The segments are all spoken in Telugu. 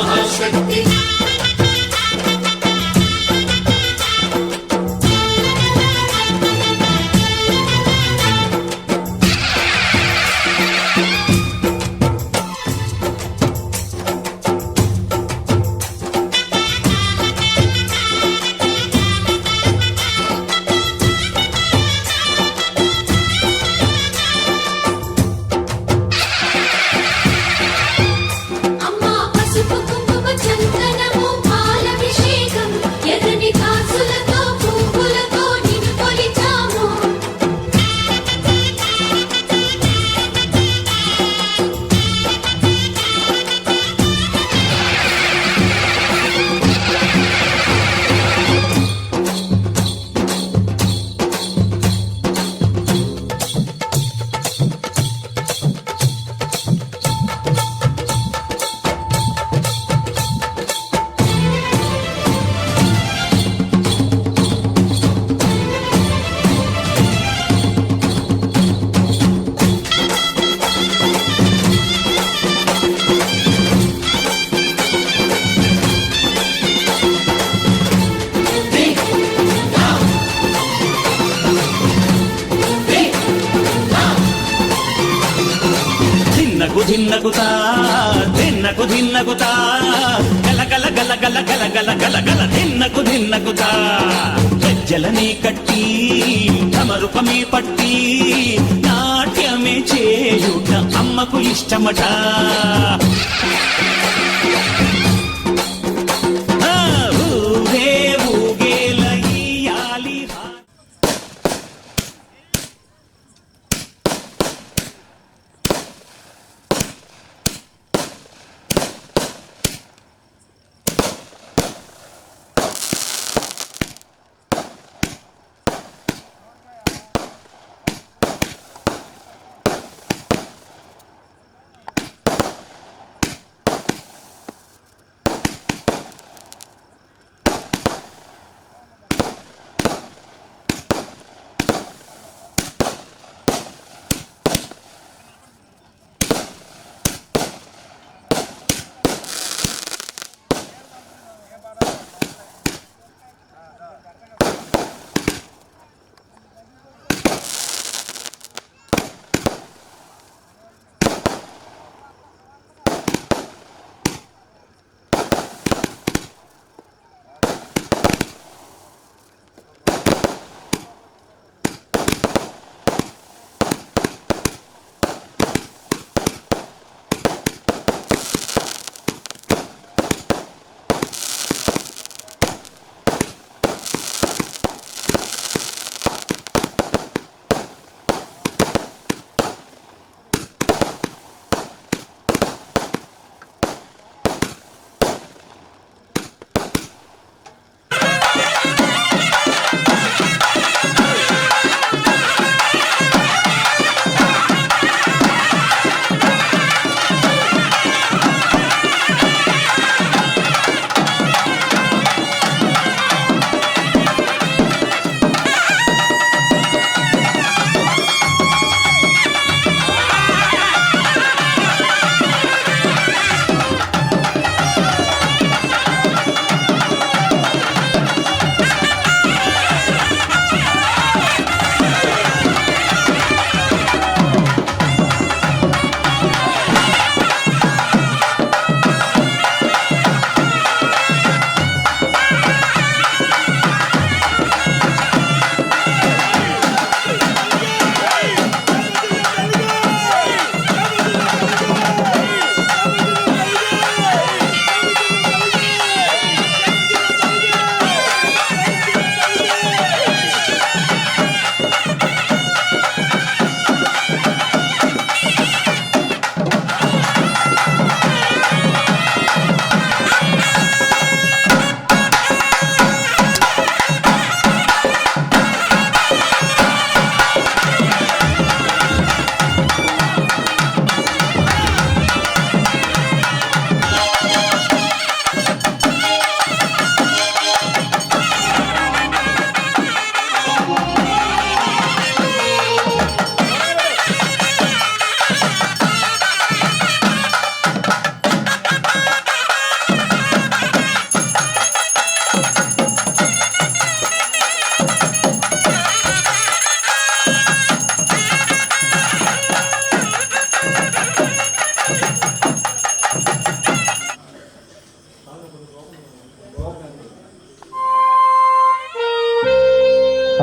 महाशक्ति ధిన్నగుతా ధిన్నకు ధిన్నగుతా గల గల గల గల గల గల గల గల ధిన్నగుతా గజ్జలనే కట్టి ధమరుకమే పట్టి నాట్యమే చేయుట అమ్మకు ఇష్టమట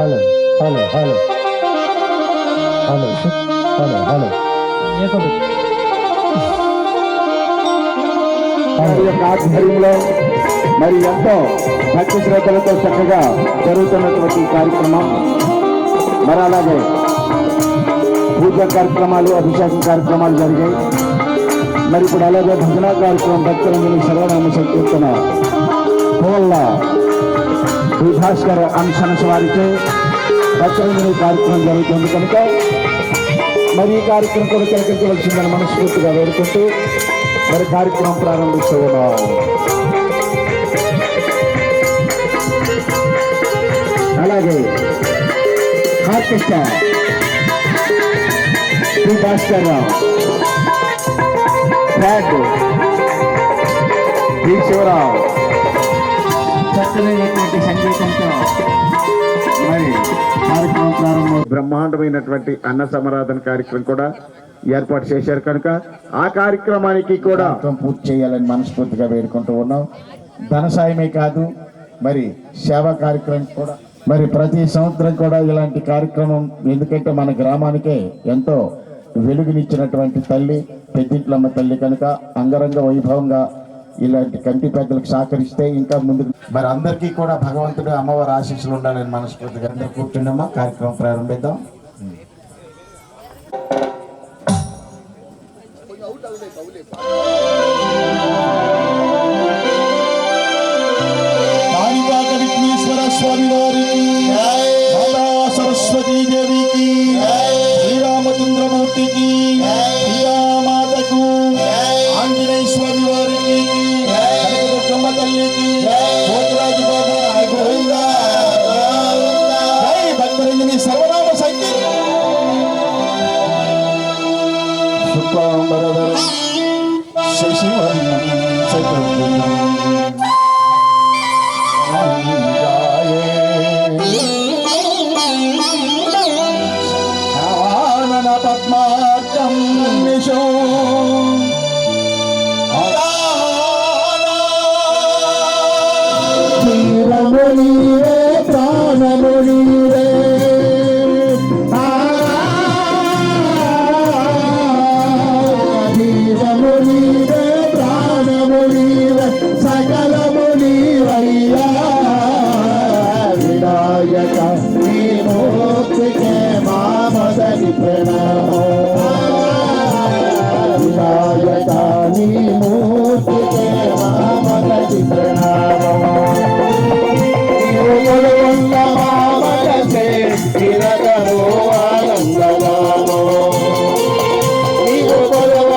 hello hello hello hello hello hello వారి యొక్క ఆధ్వర్యంలో మరి ఎంతో భక్తి శ్రద్ధలతో చక్కగా జరుగుతున్నటువంటి కార్యక్రమం. మరి అలాగే పూజా కార్యక్రమాలు, అభిషేకం కార్యక్రమాలు జరిగాయి. మరి ఇప్పుడు అలాగే భజన కార్యక్రమం భక్తులందరూ సర్వనామ సంకీర్తన పోల్ల భాస్కర్ అంశనస వారికి భక్తులందరూ కార్యక్రమం జరుగుతుంది కనుక మరి ఈ కార్యక్రమం కూడా తిలకించవలసిందని మనస్ఫూర్తిగా వేడుకుంటూ మరి కార్యక్రమం ప్రారంభిస్తూ ఉన్నాం. అలాగే ఆర్కెస్ట్రా శ్రీ భాస్కర్ రావు, ఫ్యాడ్ శ్రీ శివరావు చక్కనైనటువంటి సంగీతంతో మరి కార్యక్రమం ప్రారంభం. బ్రహ్మాండమైనటువంటి అన్న సమారాధన కార్యక్రమం కూడా ఏర్పాటు చేశారు కనుక ఆ కార్యక్రమానికి కూడా పూర్తి చేయాలని మనస్ఫూర్తిగా వేడుకుంటూ ఉన్నాం. ధన సాయమే కాదు, మరి సేవా కార్యక్రమం కూడా మరి ప్రతి సంవత్సరం కూడా ఇలాంటి కార్యక్రమం, ఎందుకంటే మన గ్రామానికే ఎంతో వెలుగునిచ్చినటువంటి తల్లి పెద్దింట్లమ్మ తల్లి కనుక అంగరంగ వైభవంగా ఇలాంటి కంటి పెద్దలకు సహకరిస్తే ఇంకా ముందుకు మరి అందరికీ కూడా భగవంతుడు అమ్మవారి ఆశీస్సులు ఉండాలని మనస్ఫూర్తిగా అందరూ కూర్చున్నామా. కార్యక్రమం ప్రారంభిద్దాం. కాణిపాక విఘ్నేశ్వర స్వామి వారికి, మాతా సరస్వతీ దేవికి, శ్రీరామచంద్రమూర్తికి, శ్రీరామాతకు, ఆంజనేయ స్వామి వారికి, కనకదుర్గమ్మ తల్లికి, పోతురాజు బాబు గోవిందా, జై భక్తరంజని సర్వనామ సంకీర్తన. శుక్లాంబరధరం శశివర్ణం చతుర్భుజం ఆనన పద్మార్కం నిశో ధీరమునిరే ప్రాణమునిరే ధీరమునిరే ప్రాణమునిరే సకలమునిరయ్యా వినాయక నీ మూర్తికే మా మొదటి ప్రణామో. వినాయక నీ మూర్తికే మా మొదటి ప్రణామో. ఉన్న మామకే తిరగరో ఆనందరామో.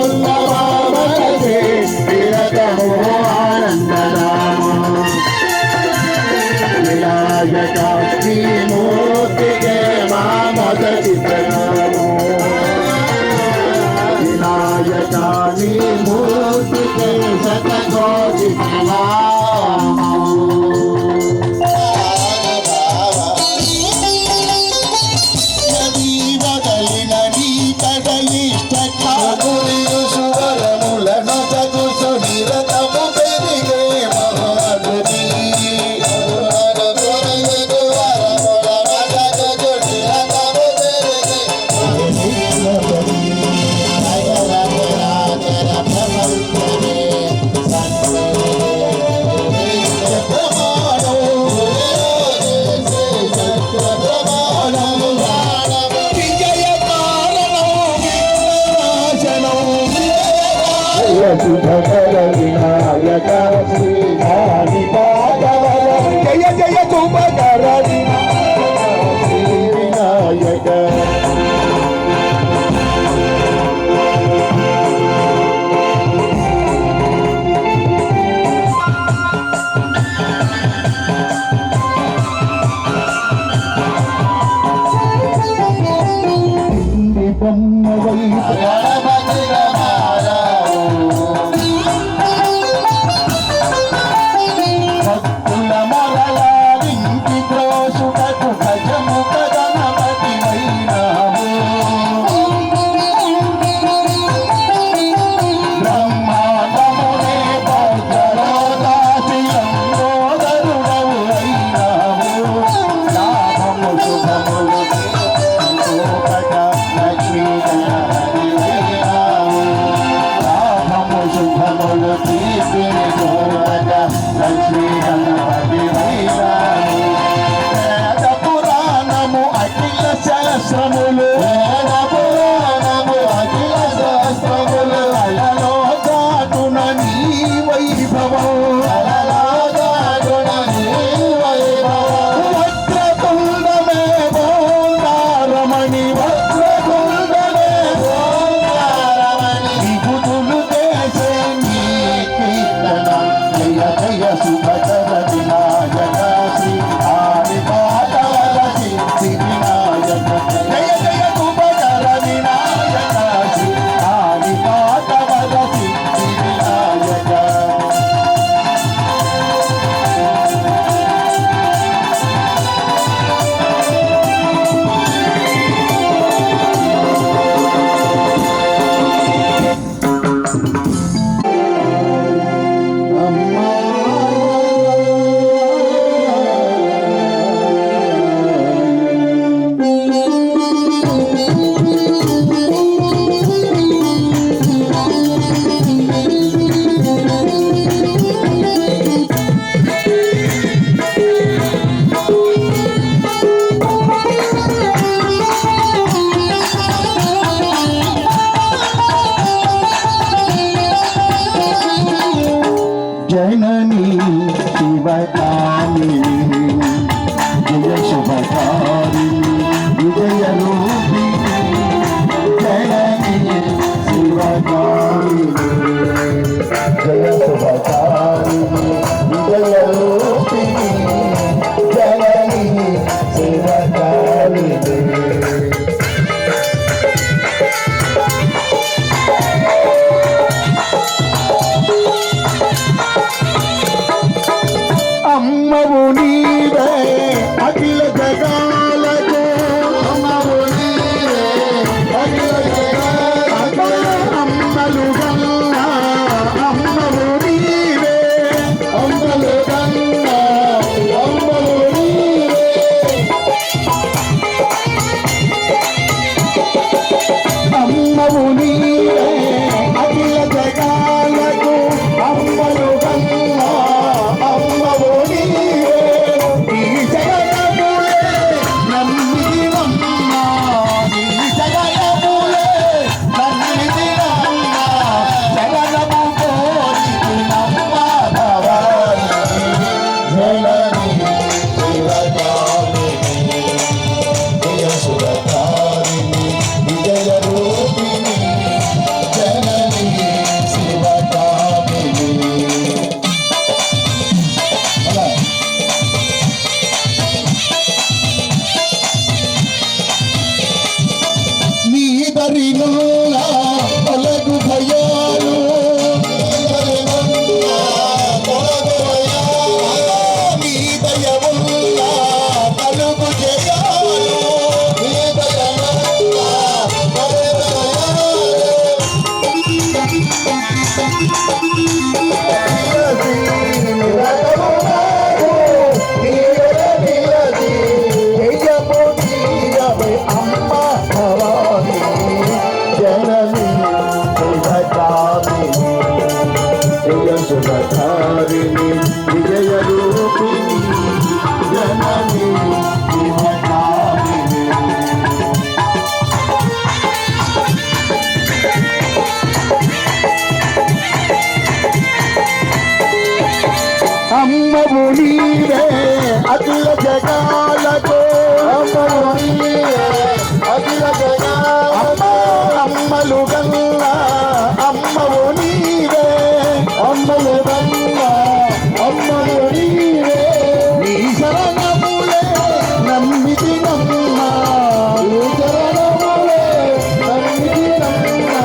ఉన్న మామకే తిరగరో ఆనందరామో. వినాయక నీ మూర్తికే మా మొదటి ప్రణామో. వినాయక నీ మూర్తి जननी शिवकामिनी जय शुभकारिणी विजय रूपिणी जननी शिवकामिनी जय शुभकारिणी विजय रूपिणी जननी शिवकामिनी అమ్మవు నీవే అఖిల జగాలకు అమ్మవు నీవే అఖిల జగాలకు అమ్మలు గన్నా అమ్మవు నీవే అమ్మలు గన్నా అమ్మవు నీవే అమ్మవు నీవే అఖిల జగాలకు అమ్మలు గన్నా తొలగు భయాలు నీ దయ వల్ల కలుగు జయాలు నీ దయ వల్ల కలుగు అమ్మ భవాని जननी शिवकामिनी जय शुभकारिणी विजय रूपिणी जननी शिवकामिनी అమ్మవు నీవే అఖిల జగాలకు అమ్మవు నీవే అఖిల జగాలకు అమ్మలు గల్లా అమ్మవు నీవే అమ్మలు గల్లా అమ్మలు నీవే నీ శరణములే నమ్మితి నమ్మా నీ శరణములే నమ్మితి నమ్మా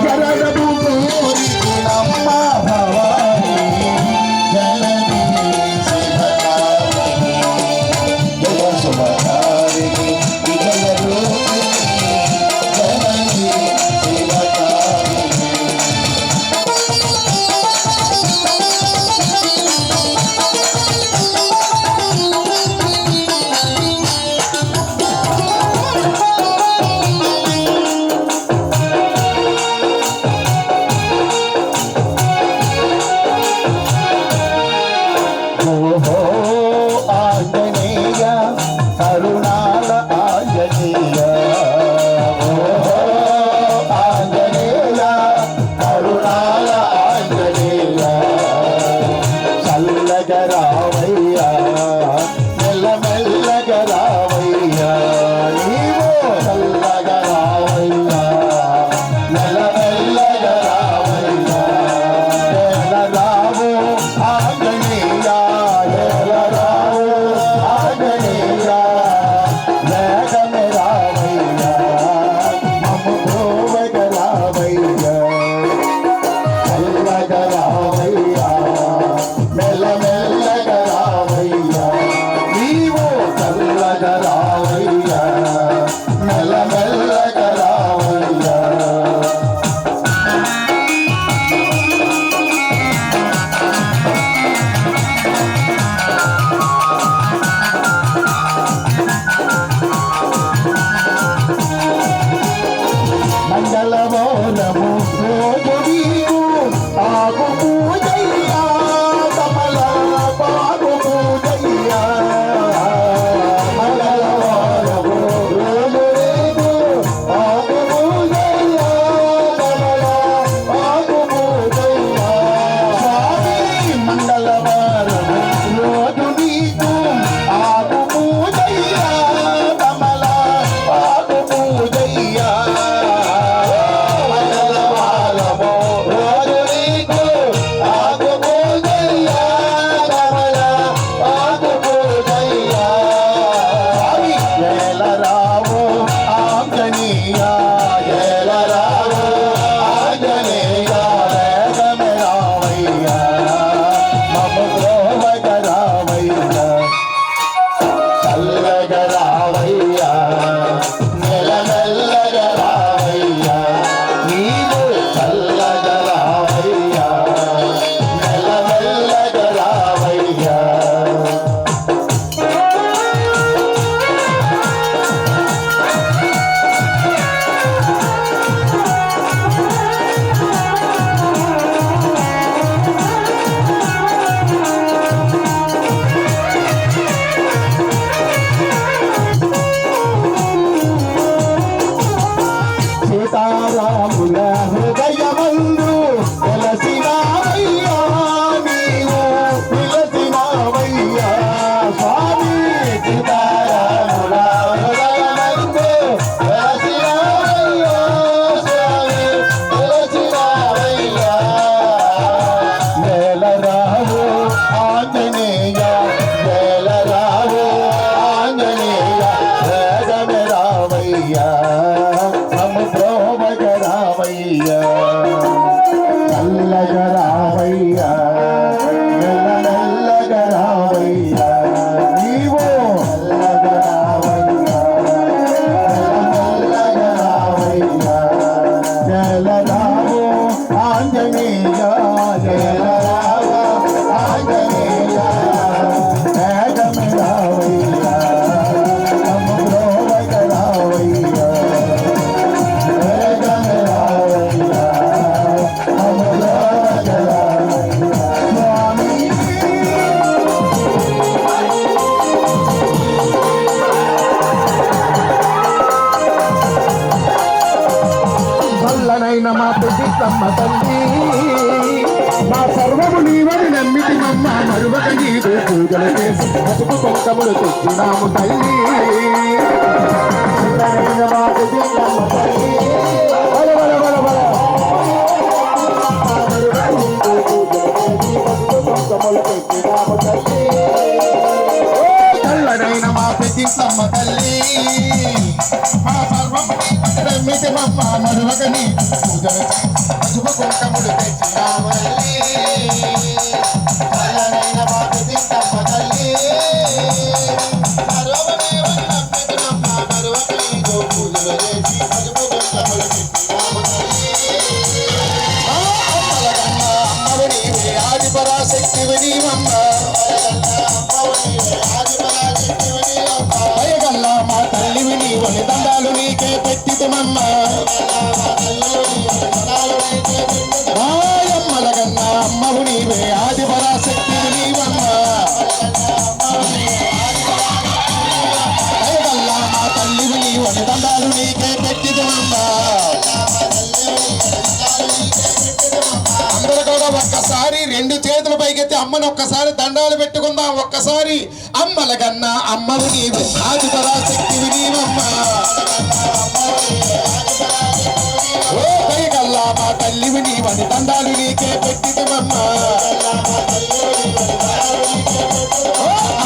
శరణము కోరికి నమ్మ భవాని జననీ శివకామిని జయ శుభకారిణి విజయ రూపిణి जननी शिवकामिनी ఏలరావు ఆంజనేయ ఏలరావు ఆంజనేయ వేగమే రావయ్య మమ ద్రోవగ రావయ్య చల్లగ రావయ్య నెలమెల్లగ రావయ్య నీవు చల్లగ రావయ్య నెలమెల్లగ రావయ్య సీతారాముల హృదయమందు వెలసినావయ్యా నీవు వెలసినావయ్యా స్వామి సీతారాముల హృదయమందు వెలసినావయ్యా స్వామి వెలసినావయ్యా వేలరావు ఆంజనేయ వేలరావు ఆంజనేయ వేగమే రావయ్యా సముద్రోమగ రావయ్య చల్లగ రావయ్య నెల్లగ రావయ్య నీవు చల్లగ రావయ్య నెల్లగ రావయ్య జలరావు ఆంజనేయ జలరావు ఆంజనేయ వేగమే రావయ్య సముద్రోమగ రావయ్య చల్లనైన మా పుట్టిస్తమ్మ తల్లి మా సర్వము నీవని నమ్మితి మమ్మ మరువక నీవు పూజలు చేసి పసుపు కుంకములు తెచ్చినాము తల్లి చల్లనైన మా పుట్టిస్తమ్మ తల్లి బల బల బల బల చల్లనైన మా పుట్టిస్తమ్మ తల్లి మా సర్వము నమ్మితి మమ్మ మరువకని పూజలు పసుపు కుంకములు తెచ్చినాము తల్లి చల్లనైన మా పుట్టిస్తమ్మ తల్లి సర్వమేవని నమ్మితి మమ్మ మరువకని పూజలు చేసి పసుపు కుంకములు తెచ్చినాము తల్లి అమ్మవు నీవే ఆది పరాశక్తివి నీవమ్మ దయగల్లా మా తల్లివి నీవని దండాలు నీకే పెట్టితమమ్మ మాయమ్మలగన్న అమ్మవు నీవే ఆది పరాశక్తివి నీవమ్మ దయగల్లా మా తల్లివి నీవని దండాలు నీకే పెట్టితమమ్మ అందరూ కూడా ఒక్కసారి రెండు చేతుల పైకెత్తి అమ్మను ఒక్కసారి దండాలు పెట్టుకుందాం ఒక్కసారి అమ్మల కన్నా అమ్మవు నీవు ఆది పరాశక్తివి నీవమ్మ ఓ పైకల్లా మా తల్లివి నీవని దండాలు నీకే పెట్టితమమ్మ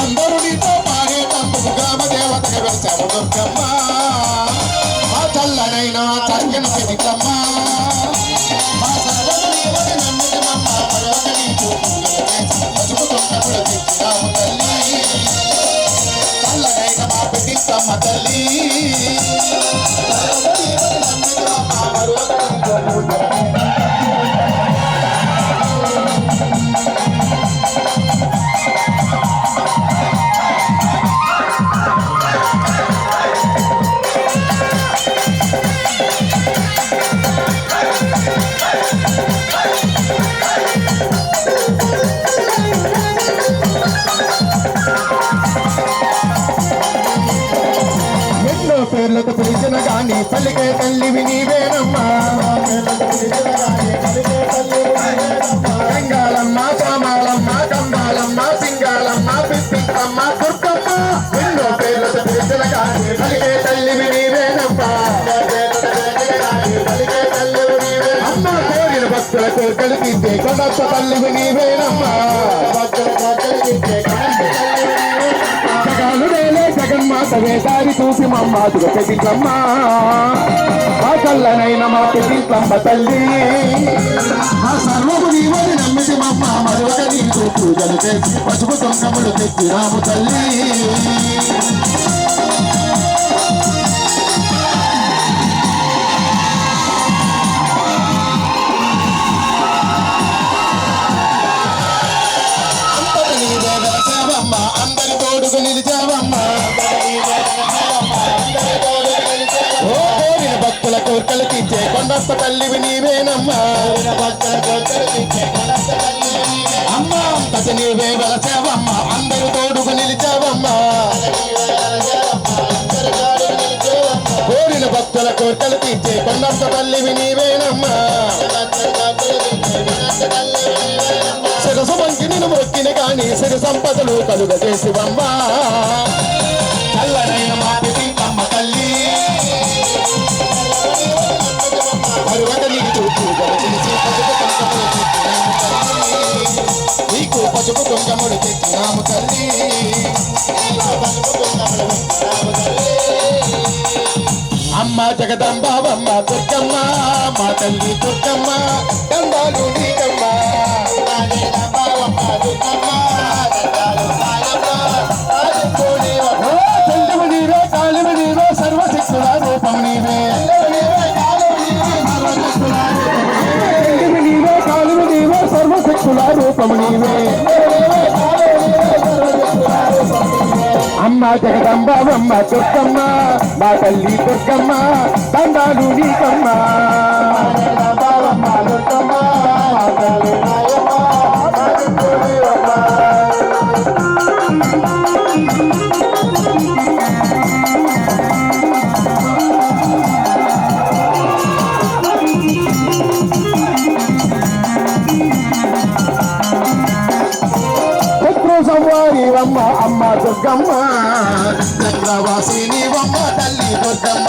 అందరూ నీతో పాడే తందుకు గ్రామ దేవతగా వెళ్తాము దుర్గమ్మ మా చల్లనైనా చక్కని పెదికమ్మ చల్లనైన మా పెట్టిస్తమ్మ తల్లి పేర్లతో పిలిచిన గాని పలికే తల్లివి నీవేనమ్మా గంగాలమ్మ సామాలమ్మ కంబాలమ్మ సింగాలమ్మ పిప్పిత్తమ్మ దుర్గమ్మ ఎన్నో పేర్లతో పిలిచిన గాని పలికే తల్లివి నీవేనమ్మా అమ్మ కోరిన భక్తులకు కలిగితే కొనప్ప తల్లివి నీవేనమ్మా జగాలు వేలే జగన్మాత అట్టవే దారి చూసి మమ్మాతుగా పెదింట్లమ్మ మా కళ్ళనైన మా పెదింట్లమ్మ తల్లి మా సర్వము నీవని నమ్మితి మమ్మ మరొక నీకు పూజలు చేసి పసుపు తొంగములు తెచ్చి రాము తల్లి అందరి తోడుకు నిలిచావమ్మా ఓ కోరిన భక్తుల కోర్కలు తీర్చే కొండంత తల్లివి నీవేనమ్మా అమ్మా అంతట నీవే వెలసావమ్మా అందరి తోడుకు నిలిచావమ్మా కోరిన భక్తుల కోర్కలు తీర్చే కొండంత తల్లివి నీవేనమ్మా శిరసు వంకి నిన్ను మొక్కిన కానీ సిరి సంపదలు కలుగ చేసివమ్మా చల్లనైన మాటి అమ్మ తల్లి నీకు పసుపు కుంకములు తెచ్చినాము తల్లి అమ్మ జగదంబావమ్మ దుర్గమ్మ మా తల్లి దుర్గమ్మ దండాలు నీకమ్మ సర్వశక్తుల రూపం నీవే కాలువ నీవే సర్వశక్తుల రూపం నీవే అమ్మ జగదంబావమ్మ దుర్గమ్మ మా తల్లి దుర్గమ్మ దండాలు నీకమ్మ దుర్గమ్మ మా తల్లి సంవారివమ్మ అమ్మ దుర్గమ్మ చక్రవాసినివమ్మ తల్లి దుర్గమ్మ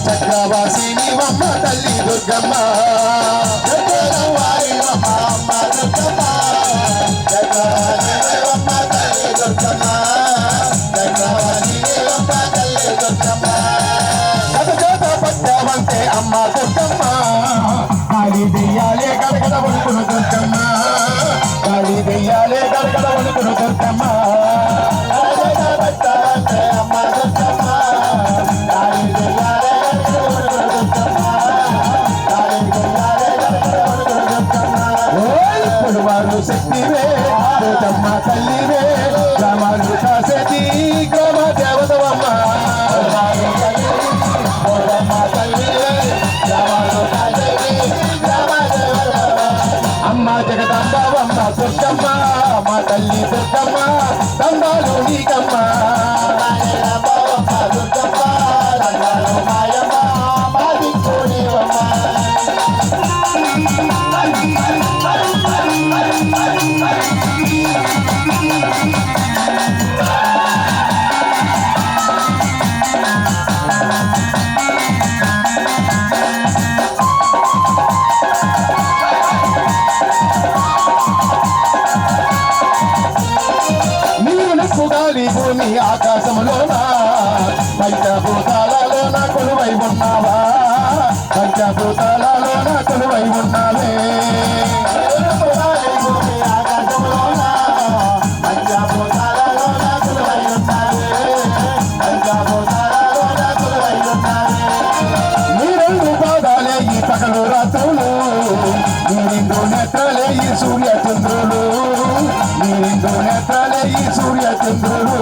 చక్రవాసినివమ్మ తల్లి దుర్గమ్మ సంవారివమ్మ అమ్మ దుర్గమ్మ చక్రవాసినివమ్మ తల్లి దుర్గమ్మ చక్రవాసినివమ్మ తల్లి దుర్గమ్మ కథ పట్టవంతే అమ్మ దుర్గమ్మ కాళీ దెయ్యాలే కడకడ వణుకున దుర్గమ్మ కాళీ దెయ్యాలే కడకడ వణుకున దుర్గమ్మ అమ్మ దుర్గమ్మ కాళీ దెయ్యాలే ఇప్పుడు వారు శక్తివే దుర్గమ్మ తల్లివే గ్రామాలు కాసేటి గ్రామ దేవతవమ్మ అమ్మ జగదంబావమ్మ దుర్గమ్మ మా తల్లి దుర్గమ్మ దండాలు నీకమ్మ దుర్గమ్మ దండాలు మాయమ్మ మా దిక్కునివమ్మ గాలి భూమి ఆకాశంలోన పంచభూతాలలోన కొలువై ఉన్నావా పంచభూతాలలోన కొలువై ఉన్నావే గాలి భూమి ఆకాశంలోన పంచభూతాలలోన కొలువై ఉన్నావే పంచభూతాలలోన కొలువై ఉన్నావే నీ రెండు పాదాలే ఈ పగలు రాత్రులు నీ రెండు నేత్రాలే ఈ సూర్య చంద్రులు నీ రెండు నేత్రాలే ఈ సూర్య చంద్రులు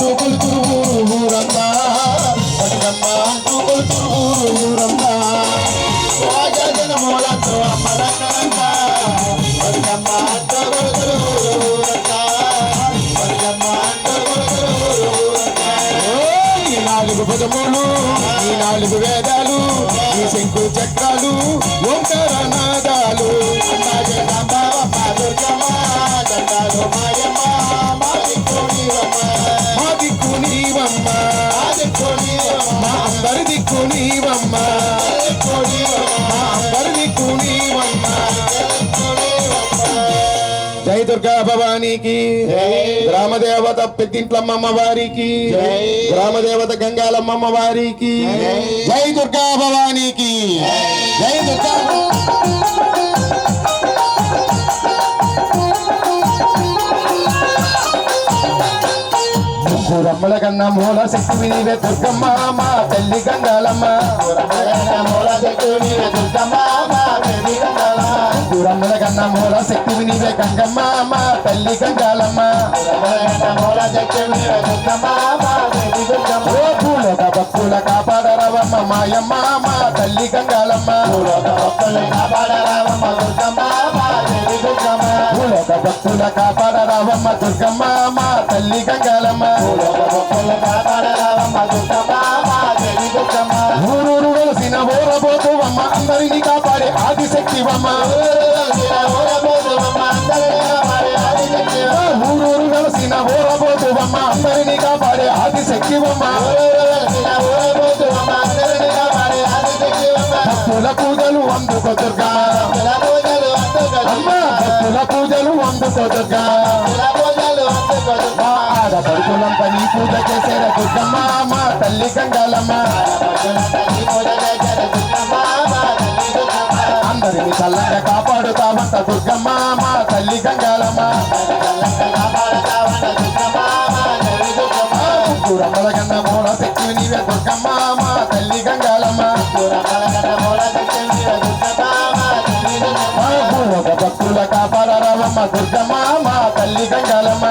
అంటూ కొలుతురు ఊరంతా బతుకమ్మ అంటూ కొలుతురు ఊరంతా జనమూలతో అమ్మలంతా బతుకమ్మ అంటూ కొలుతురు ఊరంతా బతుకమ్మ అంటూ కొలుతురు ఊరంతా ఈ నాలుగు పదములు ఈ నాలుగు వేదాలు ఈ శంకు చక్రాలు ఓంకార నాదాలు అమ్మా జగమ్మ దుర్గమ్మ దండాలు మాయమ్మ మా దిక్కు నీవమ్మ మా అందరి దిక్కు నీవమ్మ మా అందరి దిక్కు నీవమ్మ జై దుర్గా భవానీకి గ్రామదేవత పెద్దింట్లమ్మ వారికి గ్రామదేవత గంగాలమ్మ వారికి జై దుర్గా భవానీకి జై దుర్గా రమ్మల కన్నా మూల శక్తి నీవే దుర్గమ్మ మా తల్లి గంగాలమ్మ మూల శక్తి నీవే దుర్గమ్మ మా తల్లి గంగాలమ్మ రమ్మల కన్నా మూల శక్తి నీవే గంగమ్మ మా తల్లి గంగాలమ్మ మూల శక్తి నీవే దుర్గమ్మ మా తల్లి గంగమ్మ ఓ పూలక భక్తుల కాపాడరవమ్మ మాయమ్మ మా తల్లి గంగాలమ్మ పూలక భక్తుల కాపాడరవమ్మ దుర్గమ్మ మా తల్లి దుర్గమ్మ పూలక భక్తుల కాపాడరవమ్మ దుర్గమ్మ మా తల్లి గంగాలమ్మ ఊరూరు వెలసిన ఓరబోతువమ్మ అందరినీ కాపాడే ఆదిశక్తివమ్మ ఊరూరు వెలసిన ఓరబోతువమ్మ అందరినీ కాపాడే ఆదిశక్తివమ్మ భక్తుల పూజలు అందుకో దుర్గా భక్తుల పూజలు అందుకో దుర్గా ఆడపడుకులంతా నీ పూజ చేసేర దుర్గమ్మ మా తల్లి గంగాలమ్మ అందరిని చల్లంగా కాపాడుతామంట దుర్గమ్మ మా తల్లి గంగాలమ్మ రమ్మల కన్నా మూల శక్తి నీవే దుర్గమ్మ మా తల్లి గంగాలమ్మ భక్తుల కాపాడరావమ్మ దుర్గమ్మ మా తల్లి గంగాలమ్మ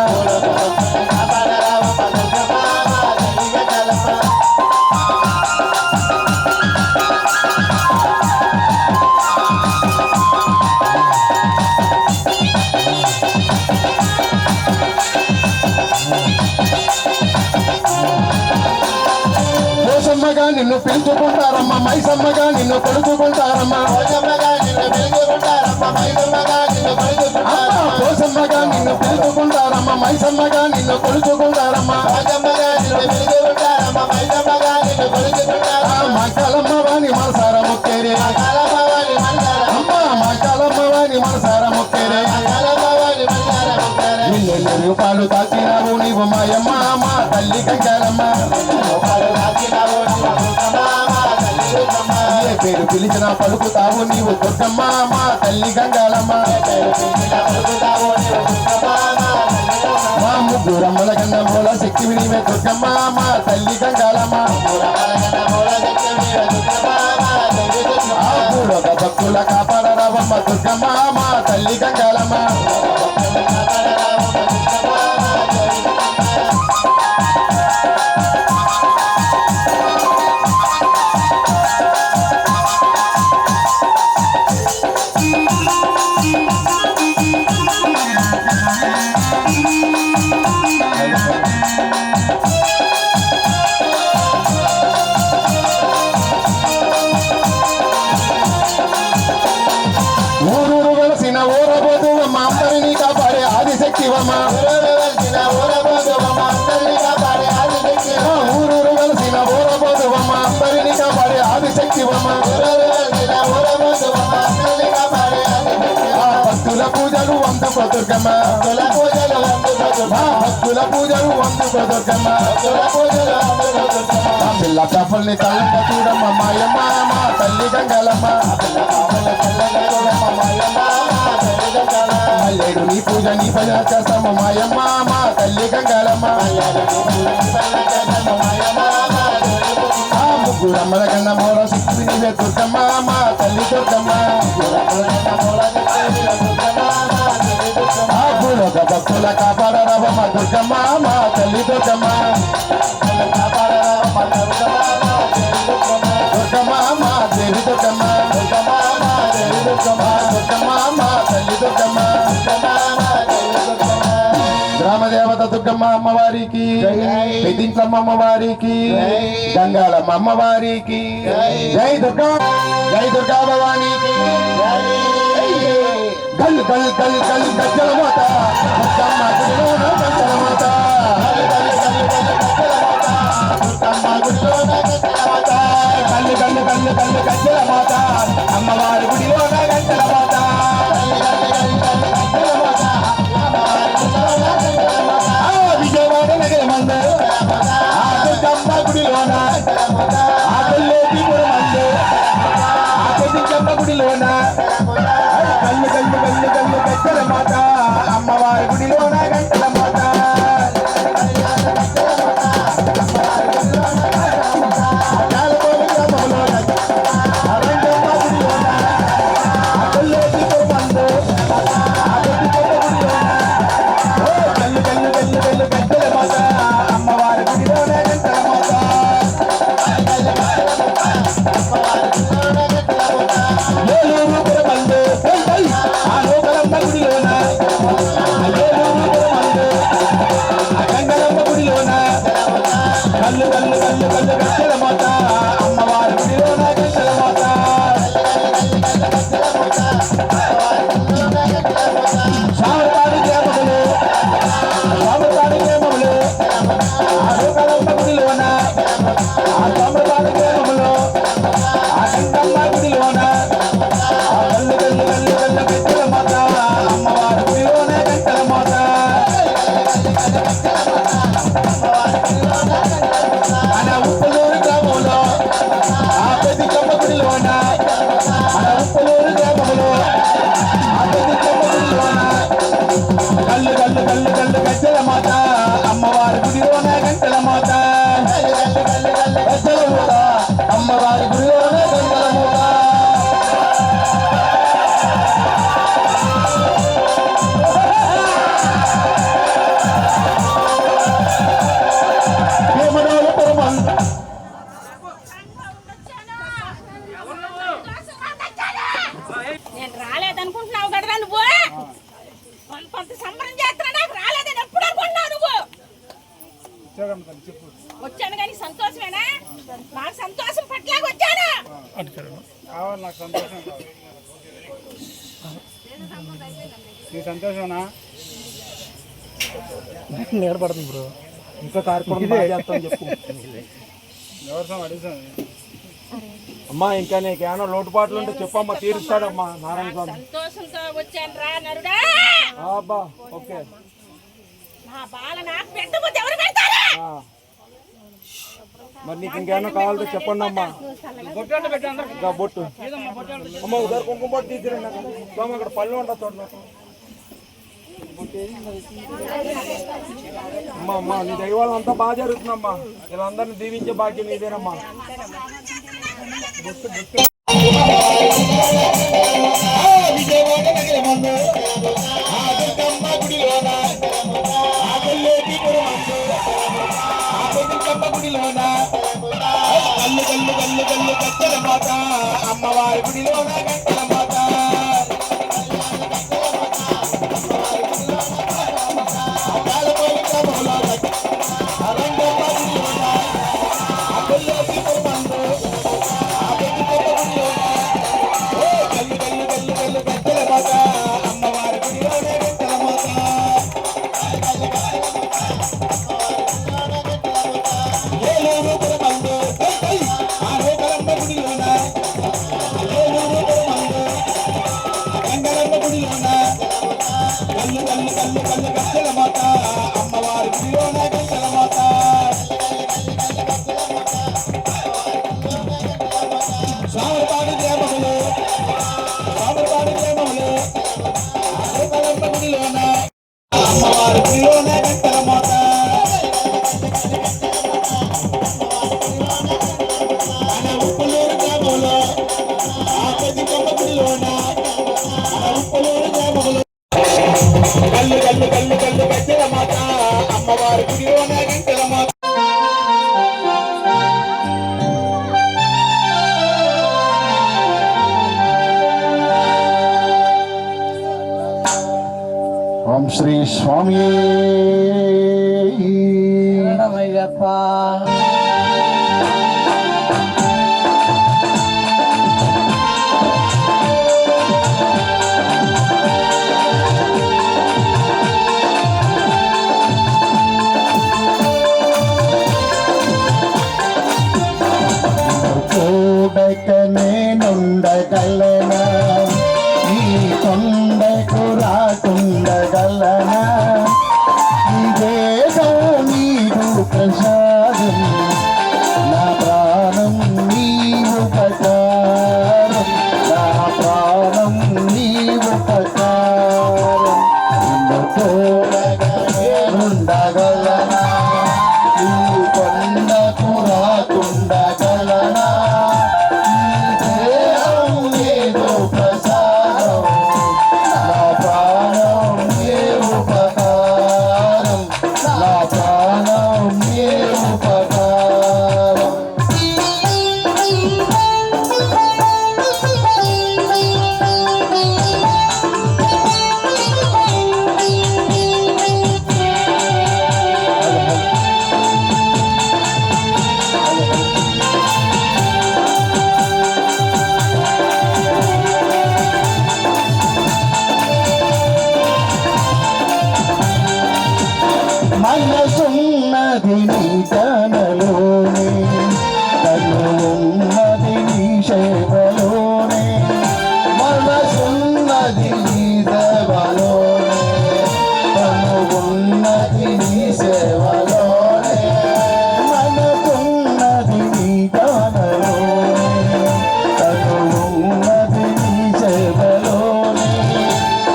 పోసమ్మగా నిన్ను పిలుచుకుంటారమ్మ మైసమ్మగా నిన్ను కొడుచుకుంటారమ్మ పోసమ్మగా నిన్ను పిలుచుకుంటారమ్మ మైసమ్మగా నిన్ను కొడుచుకుంటారమ్మ మా కాలమ్మ వాణి మనసార మొక్కేరే అమ్మ మా కాలమ్మ వాణి మనసార మొక్కేరే నిన్ను రూపాలు తాకినావు నీవు మాయమ్మ మా తల్లి గంగాలమ్మ ఏ పేరు పిలిచిన పలుకుతావు నీవు దుర్గమ్మ మా తల్లి గంగాలమ్మ మా ముగ్గురమ్మల కన్నా మూల శక్తి నీవే దుర్గమ్మ మా తల్లి గంగాలమ్మ భూలోక భక్తుల కాపాడరావమ్మ దుర్గమ్మ మా తల్లి గంగాలమ్మ ఊరూరు వెలసిన ఓరబోతువమ్మ అందరినీ కాపాడే ఆదిశక్తివమ్మ ఊరూరు వెలసిన ఓరబోతువమ్మ అందరినీ కాపాడే ఆదిశక్తివమ్మ భక్తుల పూజలు అందుకో దుర్గమ్మ భక్తుల పూజలు అందుకో దుర్గమ్మ పిల్ల కఫల్ని తల్లక చూడమ్మ మాయమ్మ మా తల్లి గంగాలమ్మ మల్లేడు నీ పూజ నీ భజన చేస్తాము మాయమ్మ మా తల్లి గంగాలమ్మ ముగ్గురమ్మల కన్నా మూల శక్తి నీవే దుర్గమ్మ మా తల్లి దుర్గమ్మ భూలోక భక్తుల కాపాడరావమ్మ దుర్గమ్మ మా తల్లి దుర్గమ్మ దుర్గమ్మ అమ్మవారికి పెద్దింట్లమ్మ అమ్మవారికి గంగాళమ్మ అమ్మవారికి జై దుర్గా భవానీకి గల్ గల్ గల్ గల్ గజ్జల మాత దుర్గమ్మ గుడిలోన గజ్జల మాత గల్లు గల్లు గల్లు గల్లు గజ్జల మాత అమ్మవారి గుడిలోన గజ్జల మాత విజయవాడ నగర మందరు ఆ దుర్గమ్మ గుడిలోన ఆ కొల్లేటిపురం మందు ఆ పెద్దించమ్మ గుడిలోన గల్లు గల్లు గల్లు గల్లు గజ్జల మాత అమ్మవారి గుడిలోన గజ్జల మాత నేను రాలేదనుకుంటున్నావు కదా నువ్వు కొంత సంబరం చేస్తున్నా నాకు రాలేదని ఎప్పుడు అనుకుంటున్నావు నువ్వు వచ్చాను కానీ సంతోషమేనా నాకు సంతోషం పట్లాగా వచ్చాను నాకు సంతోషం నీ సంతోషమేనా నేర్పడుతుంది బ్రో ఇంకా కార్యక్రమం చెప్పు ఎవరితో అడుగుతాను అమ్మా ఇంకా నీకేమైనా లోటుపాట్లు ఉంటే చెప్పమ్మా తీరుస్తాడమ్మా నారాయణ స్వామి సంతోషంతో వచ్చాను రా నరుడా అబ్బా ఓకే నా బాల నాకు పెట్టకపోతే ఎవరు పెడతారా మరి నీకు ఇంకేమైనా కావాలంటే చెప్పండి అమ్మా ఇంకా బొట్టు అమ్మ ఒకసారి కుంకుమ బొట్టు తీసిరండి స్వామి అక్కడ పళ్ళు ఉండదు చూడండి అమ్మా అమ్మా నీ దైవాలు అంతా బాగా జరుగుతుందమ్మా వీళ్ళందరినీ దీవించే భాగ్యం నీదేనమ్మా విజయవాడ నగర మందు ఆ దుర్గమ్మ గుడిలోన ఆ కొల్లేటిపురం మందు ఆ పెద్దించమ్మ గుడిలోన గల్లు గల్లు గల్లు గల్లు గజ్జల మాత అమ్మవారి గుడిలోన గజ్జల మాత కాలపోయి క్రమంలో ఆ రంగమ్మ గుడిలోన ఆ కొల్లేటిపురం మందు ఆ పెద్దించమ్మ గుడిలోన గల్లు గల్లు గల్లు గల్లు గజ్జల మాత అమ్మవారి గుడిలోన గజ్జల మాత ఏలూరు పురమందు ఆ లోకలమ్మ గుడిలోన ఏలూరు పురమందు గంగలమ్మ గుడిలోన గల్లు గల్లు గల్లు గల్లు గజ్జల మాత అమ్మవారి గుడిలోన గజ్జల మాత సామరపాడు గ్రామములో లోకలమ్మ గుడిలోన అమ్మవారి గుడిలోన గజ్జల మాత మన ఉప్పులూరు గ్రామంలో ఆ పెద్దికొమ్మ గుడిలోన మన ఉప్పులూరు గ్రామంలో గల్లు గల్లు గల్లు గల్లు గజ్జల మాత అమ్మవారి గుడిలోన గజ్జల మాత ఓం శ్రీ స్వామి అయ్యప్ప. చూడక నేనుండగలనా, ఈ కొండకు రాకుండగలనా, ఇదేదో నీకు ప్రసాదం, నా ప్రాణం నీవు ఉపకారం, నా ప్రాణం నీవు ఉపకారం. చూడక నేనుండగలనా, ఈ కొండకు రాకుండగలనా, మనసున్నది నీ తనలోనే, తనున్నది నీ సేవలోనే, మనసున్నది నీ సేవలోనే, తనున్నది నీ సేవలోనే, మనసున్నది నీ తనలోనే, తనున్నది నీ సేవలోనే,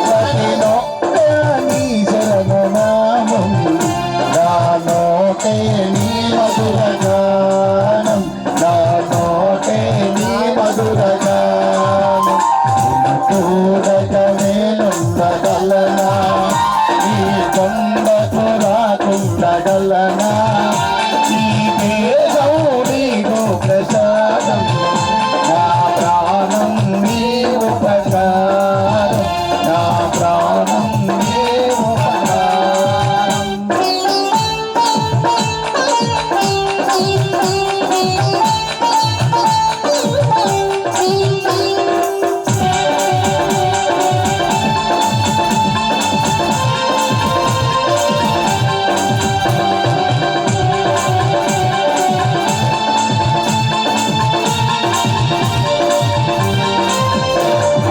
ప్రతినొక్క నీ శరణనామం, నా నోటే నీ మధుర గానం, నా నోటే నీ మధుర గానం. చూడక నేనుండగలనా, ఈ కొండకు రాకుండగలనా, ఈ దేశం నీకు ప్రసాదం, నా ప్రాణం నీ ఉపకారం, నా ప్రాణం నీ ఉపకారం.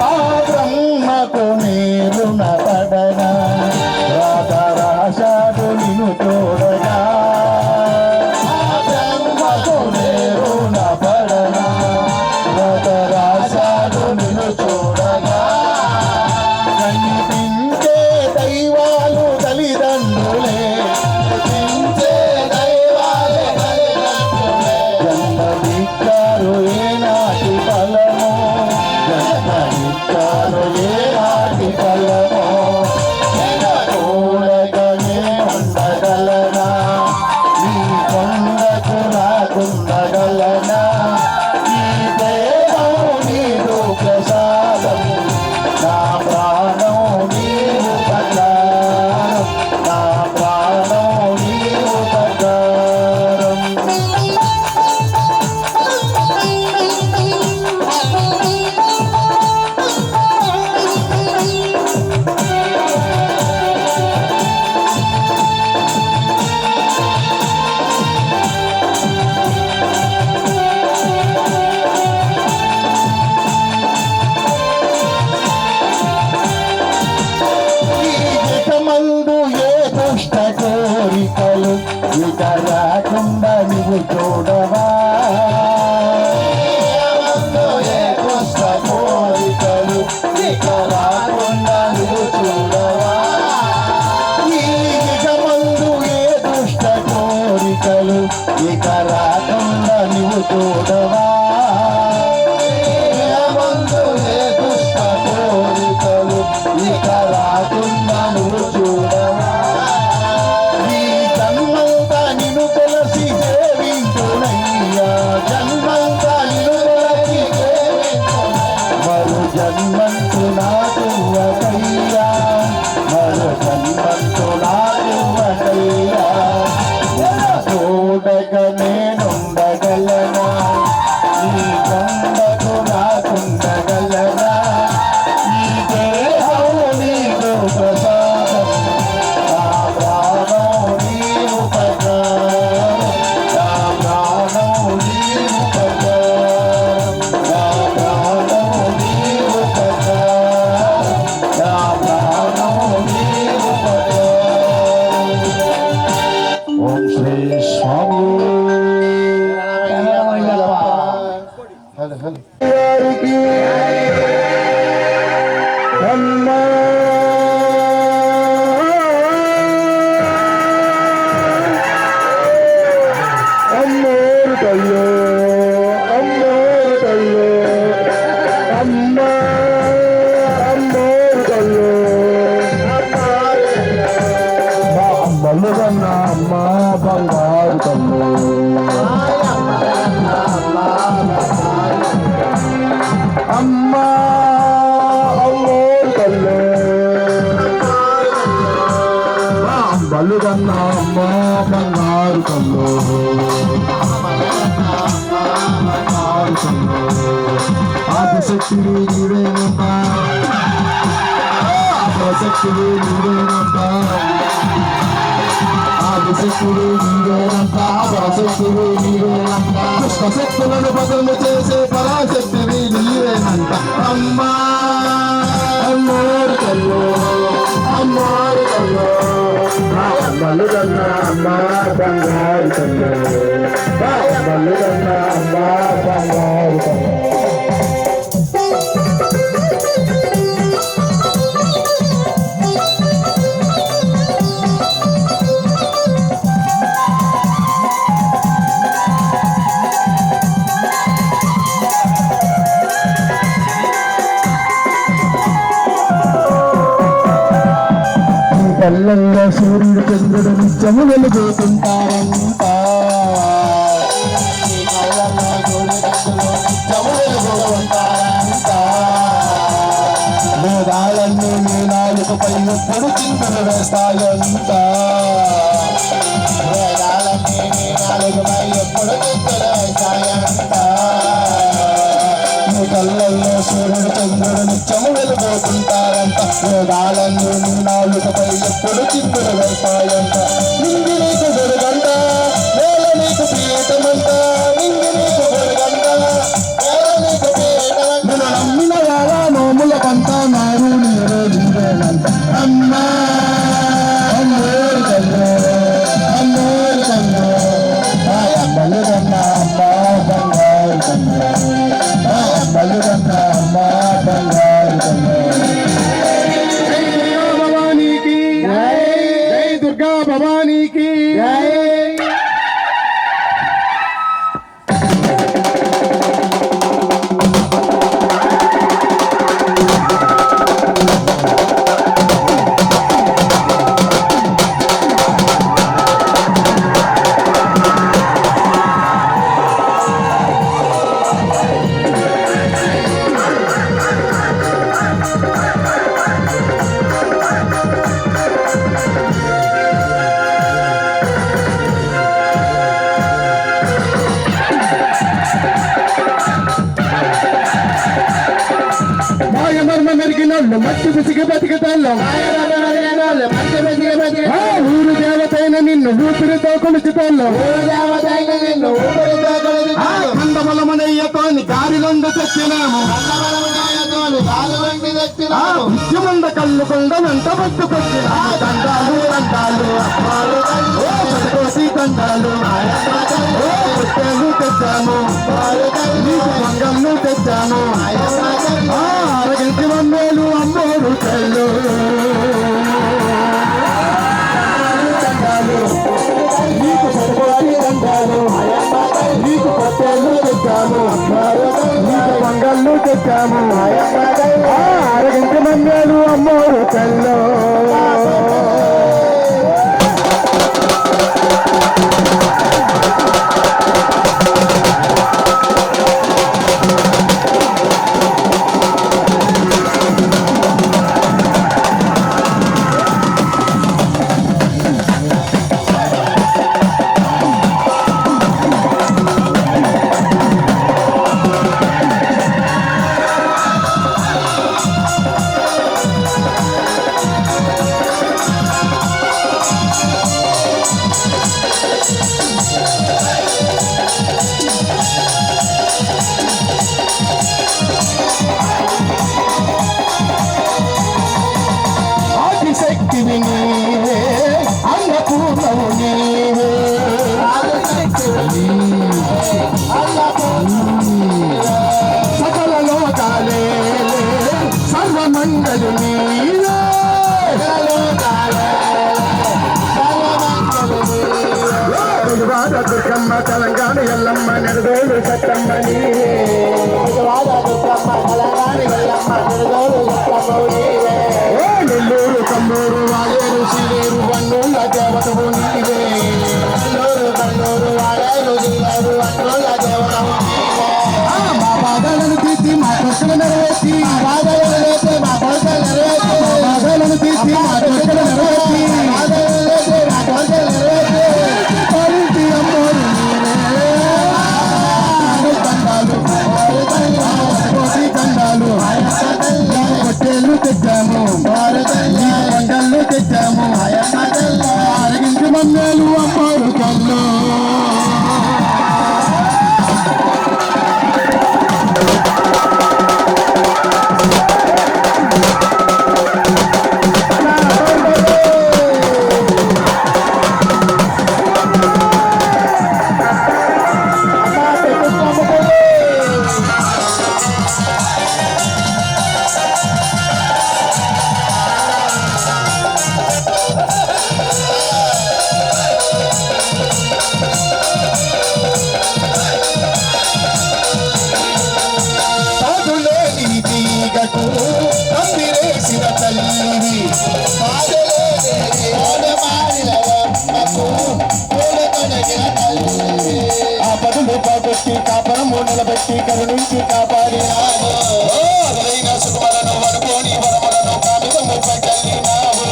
ఆ బ్రహ్మకు నీరున పడనా, రాధరాశాడు నిన్ను చూడగా, ఆ బ్రహ్మకు నీరున పడనా, రాధరాశాడు నిన్ను చూడగా, కనిపించే దైవాలు తల్లిదండ్రులే, కనిపించే దైవాలే తల్లిదండ్రులే, జన్మదిక్కారు ఏనాటి ఫలమో, జన్మదిక్కారు ఏనాటి ఫలమో, చూడక నేనుండగలనా, ఈ కొండకు రాకుండగలనా, ఈ దేహం నీకు ప్రసాదం, నా ప్రాణం నీ ఉపకారం, నా ప్రాణం నీ ఉపకారం. మందు ఏ దుష్ట కోరికలు ఇక రాకుండా నువ్వు చూడవా, మందు ఏ దుష్ట కోరికలు ఇక రాకుండా నువ్వు చూడవా, ఇక మందు ఏ దుష్ట కోరికలు ఇక రాకుండా నువ్వు చూడవా, మందు ఏ దుష్ట కోరికలు ఇక రాకుండా నువ్వు చూడవా, ఈ జన్మంతా నిన్ను కొలసి సేవించునయ్యా, జన్మంతా నిన్ను కొలసి సేవించునయ్యా, మరు జన్మంతు నాకు ఒకయ్యా, మరు జన్మంతు నాకు ఒకయ్యా. స్వామి వారికి అమ్మా అమ్మోరు తల్లో అమ్మోరు తల్లో అమ్మా అమ్మోరు తల్లో అమ్మలు కన్నా అమ్మ బంగారు తల్లు అమ్మ అమ్మోరు తల్లు అమ్మలు కన్నా అమ్మ బంగారు తల్లు ఆదిశక్తివి నీవేనమ్మా ఆదిశక్తివి నీవేనమ్మా ఆదిశక్తుడు నీవేనంతా పరాశక్తుడు నీవేనంతా దుష్టశక్తులను బదులు చేసే పరాశక్తివి నీవేనంట అమ్మా అమ్మోరు తల్లు అమ్మోరు తల్లు అమ్మలు కన్నా అమ్మ బంగారు తల్లు అమ్మలు కన్నా అమ్మ బంగారు తల్లు కళ్ళల్లో సూర్యుడు చంద్రుడు నిత్యము వెలుగుతుంటారంట వేదాలన్నీ నీ నాలుకపై ఎప్పుడు చింతలు వేస్తాయంట వేదాలన్నీ నీ నాలుకపై ఎప్పుడు చింతలు వేస్తాయంట నీ కళ్ళల్లో సూర్యుడు చంద్రుడు నిత్యము వెలుగుతుంటారంట వేదాలన్నీ నీ నాలుకపై ఎప్పుడు చింతలు వేస్తాయంట నింగి నీకు గొడుగంట నేల నీకు పీఠమంట నింగి నీకు గొడుగంట నేల నీకు పీఠమంట నేను నమ్మిన వాళ్ళ నోముల పంట నారు నీరు నీవేనంట అమ్మా అమ్మోరు తల్లు అమ్మోరు తల్లు అమ్మలు కన్నా అమ్మ బంగారు తల్లు అమ్మలు కన్నా అమ్మ బంగారు తల్లు భవానీకి జై దుర్గా భవానీకి నరికినోళ్ళు మట్టి పిసికి బతికతాళ్ళు ఊరు దేవతైన నిన్ను ఊపిరితో కొలుచుతాళ్ళు కందమలమనయ్యతోని గారిలందు తెచ్చినాము ముఖ్యమంద కళ్ళు కొండనంత పట్టుకొచ్చిన దండాలు దండాలు కోసి దండాలు పెట్టెలు తెచ్చాము మంగళ్ళు తెచ్చాము అరగించి వందేలు అమ్మోరు చెల్లు దండాలు నీకు సరిపోయి దండాలు నీకు పెట్టెలు తెచ్చాము నీకు మంగళ్ళు తెచ్చాము అరగించి వందేలు అమ్మోరు చెల్లు ఆదిశక్తివి నీవే అన్నపూర్ణవు నీవే దుర్గమ్మ తెలంగాణ ఎల్లమ్మ నెడదోడు సత్తమ్మ నీవే నెల్లూరు కమ్మూరు వాలేరు శ్రీలేరు వన్నూళ్ళ దేవతవు నీవే మా బాధలను తీర్చి మా కోరికలు నెరవేర్చి మా కోరికలు తీర్చి మా కోరికలు నెరవేర్చి పలింటి అమ్మోరు కోటి దండాలు పొట్టేళ్ళు తెచ్చాము వంటలు తెచ్చాము అరగించి మమ్మేలు అమ్మోరు కళ్ళు కాపరము నిలబెట్టి కరుణించి కాపాడినావు సుకుమలను వనుకోని వరములను కామితము పట్టలినావు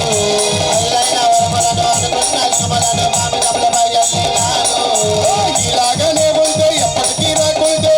ఇలాగనే ఉంటే ఎప్పటికీ రాకుంటే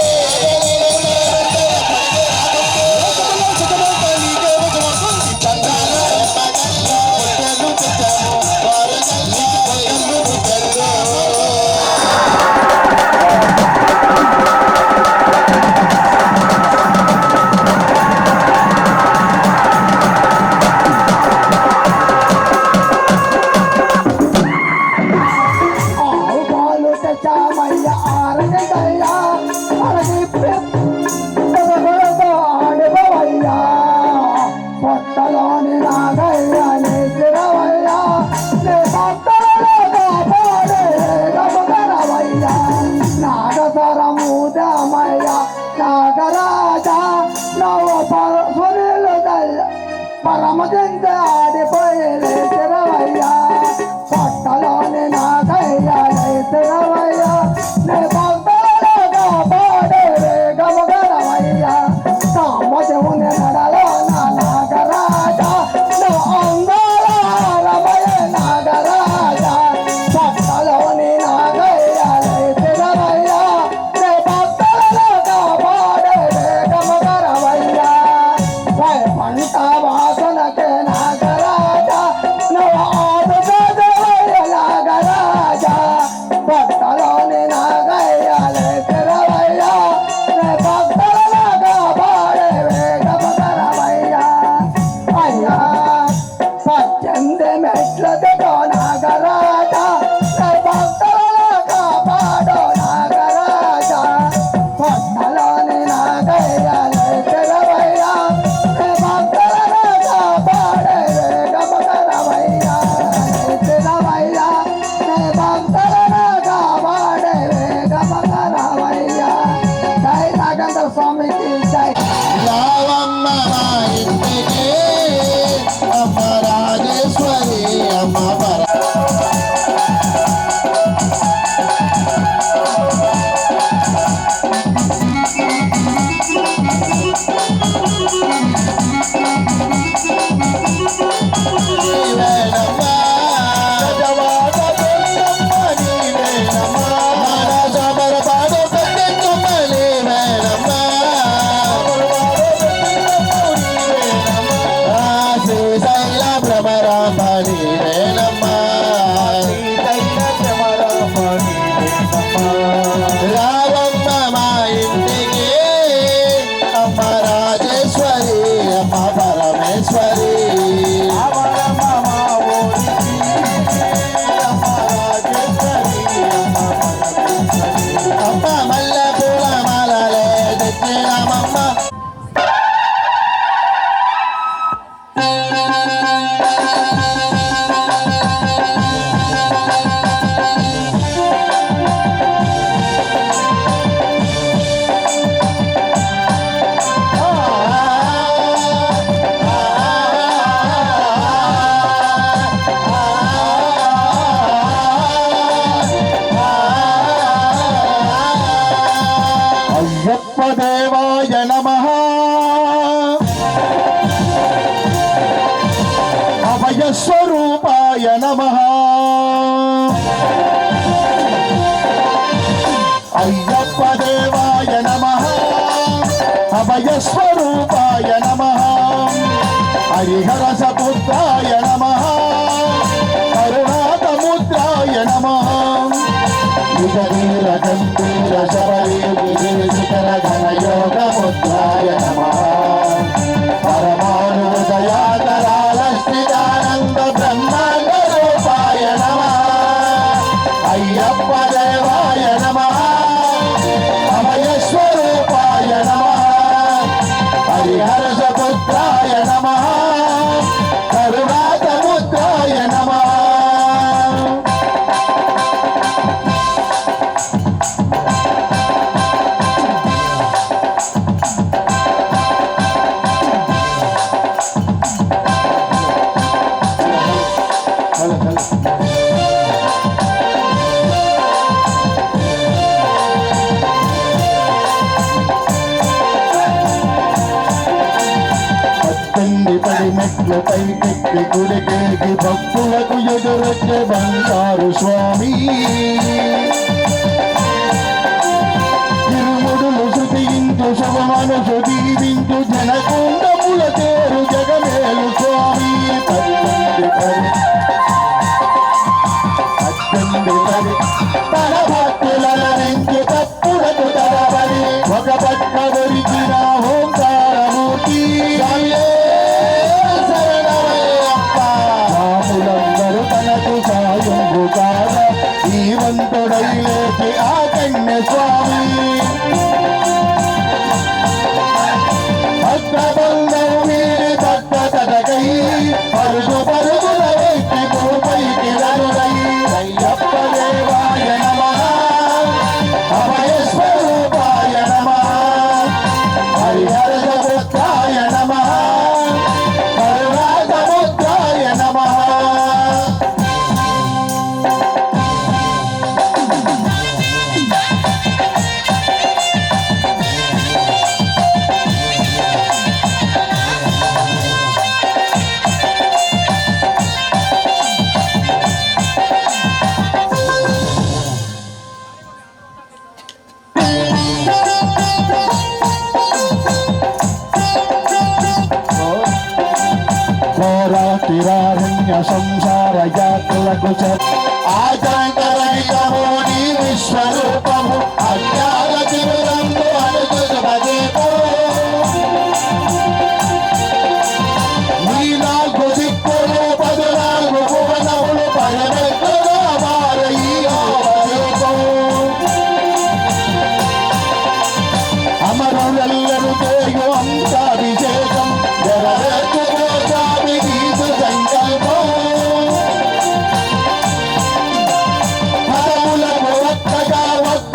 పరమజంత ఆడిపోయే తెరవయ్యా పట్టలోని నాకయ్యా తెరవయ్యా నే భక్తులుగా పాడే గమగరవయ్యా సామశివుని నడలో నా నాగరాజా నా అందాల రమయ నాగరాజా పట్టలోని నాకయ్యా తెరవయ్యా నే భక్తులుగా పాడే గమగరవయ్యా పంట వాసనకే నాగరాజా అయ్యప్ప దేవాయ నమః అభయస్వరూపాయ నమః అయ్యప్ప దేవాయ నమః అభయస్వరూపాయ నమః హరిహర సపుత్రాయ నమః కరుణాతముద్రాయ నమః నిజవీర గంభీర శబరీశిఖర ఘనయోగ ముద్రాయ నమః పరమాణు దయాకరాల స్థితానంద బ్రహ్మాండ రూపాయ నమః అయ్యప్ప దేవాయ నమః అభయస్వరూపాయ నమః హరిహర సపుత్రాయ నమః కరుణాతముద్రాయ నమః పడి మెట్లు పైకెక్కి గుడికేకి భక్తులకు ఎదురొచ్చే బంగారు స్వామి తిరుముడులు శృతించు శుభమనుసు దీవించు జనకుండముల తేరు జగమేలు స్వామి పద్దెనిమిది పడి తన భక్తులను నుంచి తప్పులకు తరబడి ఒక పట్ల దొరికిన ఓంకారమూర్తి రాములందరూ తనకు సాయంగు కాద జీవంతుడై లేచి ఆ కన్య స్వామి భక్తబంధం వీరి భక్తతకై పరుగు పరుగుల వ్యక్తి భూపైకి నరుడై అయ్యప్ప దేవాయ నమః అభయస్వరూపాయ నమః హరిహర సపుత్రాయ నమః కరుణాతముద్రాయ నమః ఘోరాతిరారణ్య సంసార యాత్రలకు ఆజాంతరహితము నీ విశ్వరూపము అజ్ఞాన తిరురంగు అనుజుపదేపో నీ నాలుగు దిక్కులు 14 భువనములు పరమెత్తుగా మారయి అమరులెల్లరూ చేయు అంశాభిషేకం జరవేత్తుకో స్వామి గీతు సంకల్పం పదములకు ఒక్కగా ఒక్క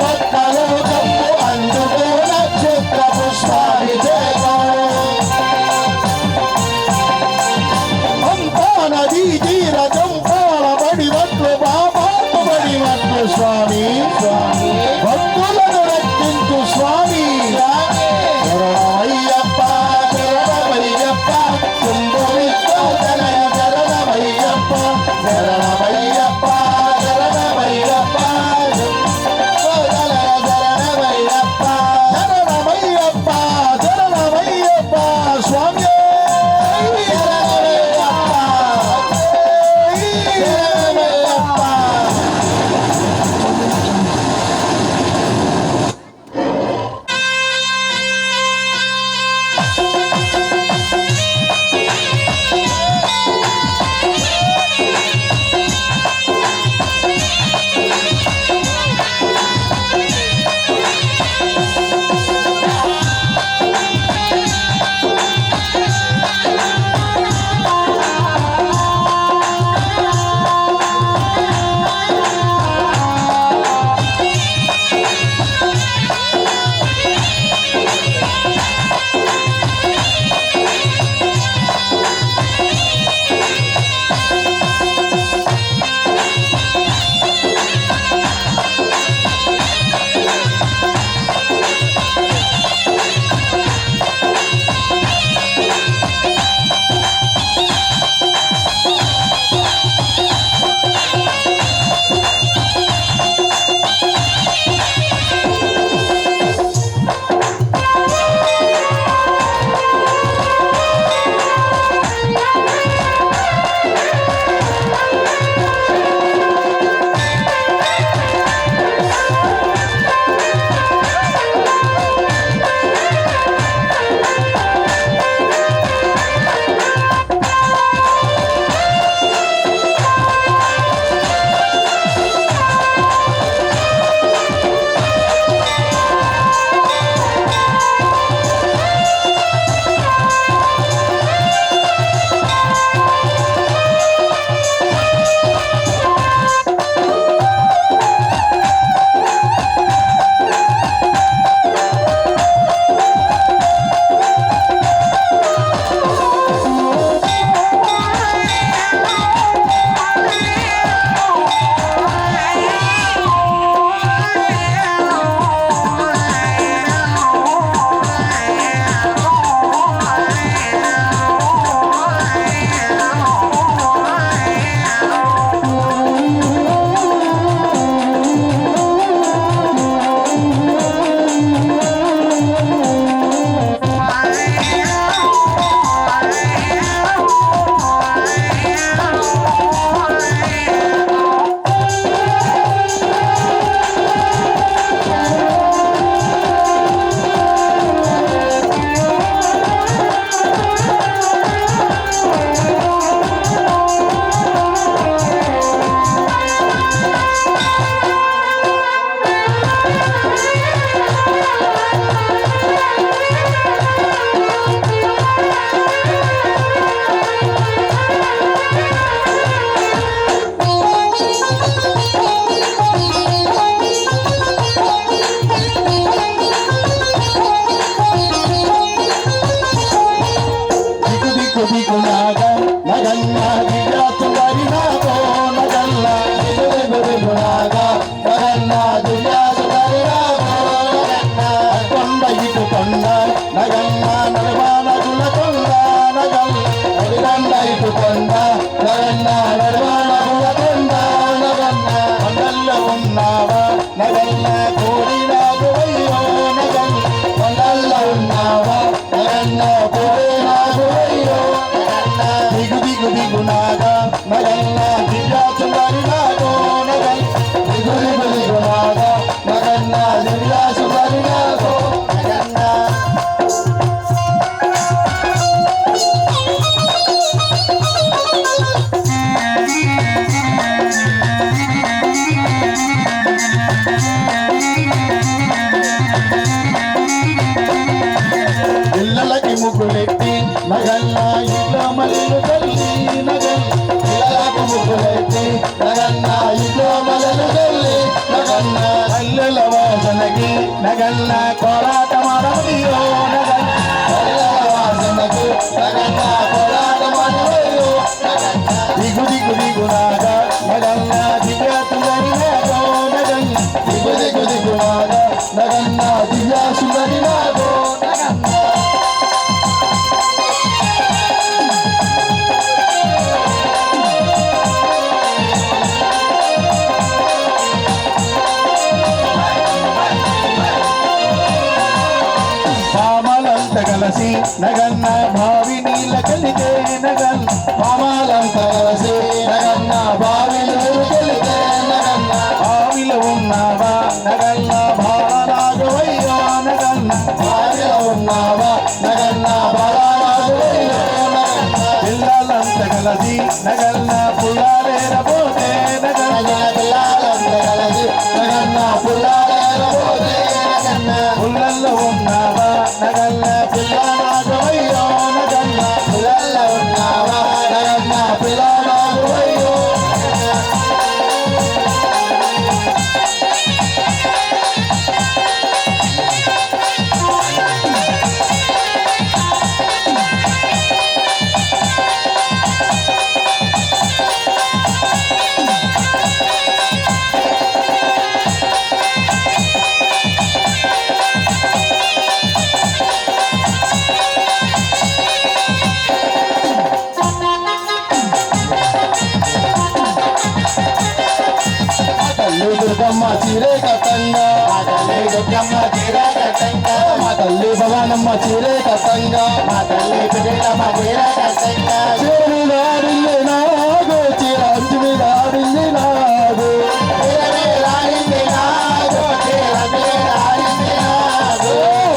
వాసనకి నగన్న కోలాట మాడవయ్యో నగన్న వాసనకు నగన్న కోలాట మాడవయ్యో దిగు దిగు దిగునాగా నగన్న దివ్యాసుందరినాగో నగన్న దిగు దిగు దిగునాగా నగన్న దివ్యాసుందరినాగో నగన్న కలసి నగన్న భావి నీళ్ళ కలితే నగన్ పామాలంత కలసి నగన్న భావి నీళ్ళు కలితే నగన్న భావిలో ఉన్నావా నగన్న బాలరాజవయ్యో నగన్న భావిలో ఉన్నావా నగన్న బాలరాజవయ్యో నగన్న పిల్లలంత కలసి నగన్న పుల్లాలేరబోతే నగన్న పిల్లలంత కలసి నగన్న పుల్లాలేరబోతే నగన్న పుల్లల్లో ఉన్నావా నగన్న పిల్లనాగవయ్యో నగన్న పిల్లల్లో ఉన్నావా నగన్న పిల్లనాగవయ్యో దుర్గమ్మ చీరే కట్టంగా మా తల్లి దుర్గమ్మ చీరే కట్టంగా మా తల్లి భవానమ్మ చీరే కట్టంగా మా తల్లి బిడ్డమ్మ చీరే కట్టంగా చీరి నాడింది నాగు చీర అంచు మీద ఆడింది నాగు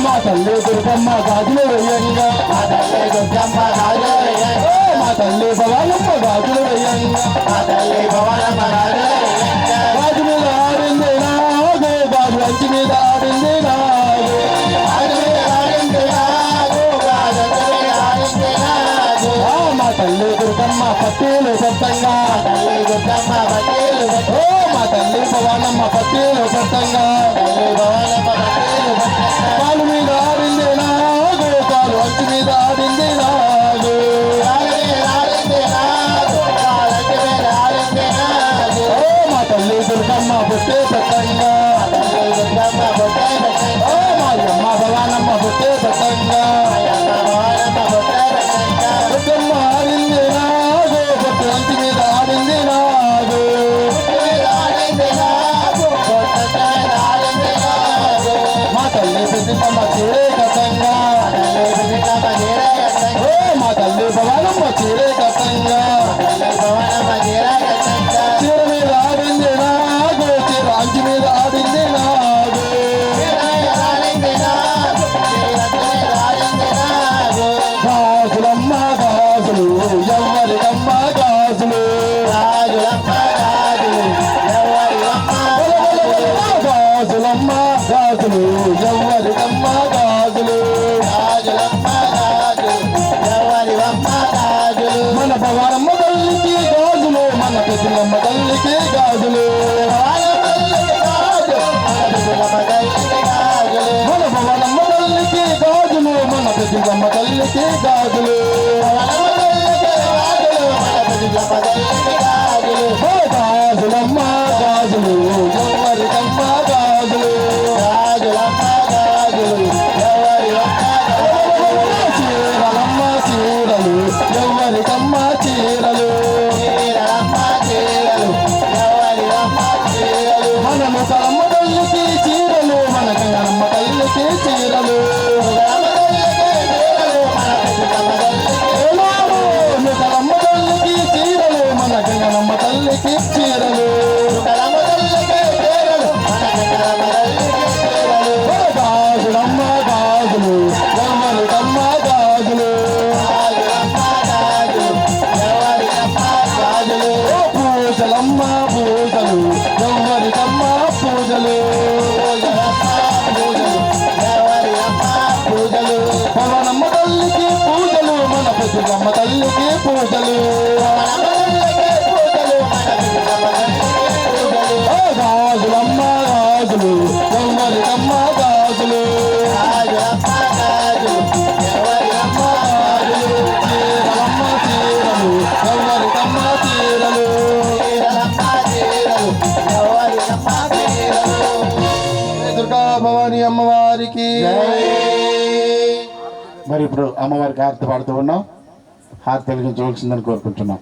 మా తల్లి దుర్గమ్మ గాజులు వేయంగా మా తల్లి దుర్గమ్మ గాజులు వేయంగా మా తల్లి భవానమ్మ గాజులు వేయంగా మా తల్లి భవానమ్మ గాజులు వేయంగా గాజు మీద ఆడింది నాగు గాజు అంచు మీద ఆడింది నాగు గాజు మీద ఆడింది నాగు గాజు అంచు మీద ఆడింది నాగు మా తల్లి దుర్గమ్మ పట్టీలు సొంతంగా తల్లి దుర్గమ్మ పట్టీలు మా తల్లి భవానమ్మ పట్టీలు సొంతంగా తల్లి భవానమ్మ పట్టీలు కాలు మీద ఆడింది నాగు కాలు అంచు మీద ఆడింది నాగు మా తల్లి దుర్గమ్మ బొట్టే పెట్టంగా మా అమ్మ భవానమ్మ బొట్టే పెట్టంగా దుర్గమ్మ ఆడింది నాగు బొట్టు అంచు మీద ఆడింది నాగు మా తల్లి పెద్దమ్మ చీరే కట్టంగా మా తల్లి భవానమ్మ చీరే కట్టంగా చీర మీద ఆడింది నాగు చీర అంచు మీద ఆడింది నాగు గాజులమ్మ గాజులు ఎవరికమ్మ గాజులు గాజులమ్మ గాజులు ఎవరికమ్మ గాజులు మన భవానమ్మ తల్లికి గాజులు మన పెద్దమ్మ తల్లికి గాజులు మన భవానమ్మ తల్లికి గాజులు మన పెద్దమ్మ తల్లికి గాజులు గాజులమ్మ గాజులు ఎవరికమ్మ గాజులు చీరలమ్మ చీరలు ఎవరికమ్మ చీరలు మన ముసలమ్మ తల్లికి చీరలు మన గంగనమ్మ తల్లికి చీరలు ముసలమ్మ తల్లికి చీరలు మన గంగనమ్మ తల్లికి చీరలు గాజులమ్మ గాజులు ఎవరికమ్మ గాజులు పూజలమ్మ పూజలు ఎవరికమ్మ పూజలు పవనమ్మ తల్లికి పూజలు మన పెద్దమ్మ తల్లికి పూజలు గాజులమ్మ గాజులు ఎవరికమ్మ గాజులు రాజమ్మ గాజులు ఎవరికమ్మ గాజులు చీరలమ్మ చీరలు ఎవరికమ్మ చీరలు చీరలమ్మ చీరలు ఎవరికమ్మ చీరలు దుర్గా భవాని అమ్మవారికి మరి ఇప్పుడు అమ్మవారికి హారతి పాడుతూ ఉన్నాం. హారతి వెలిగించవలసిందని కోరుకుంటున్నాం.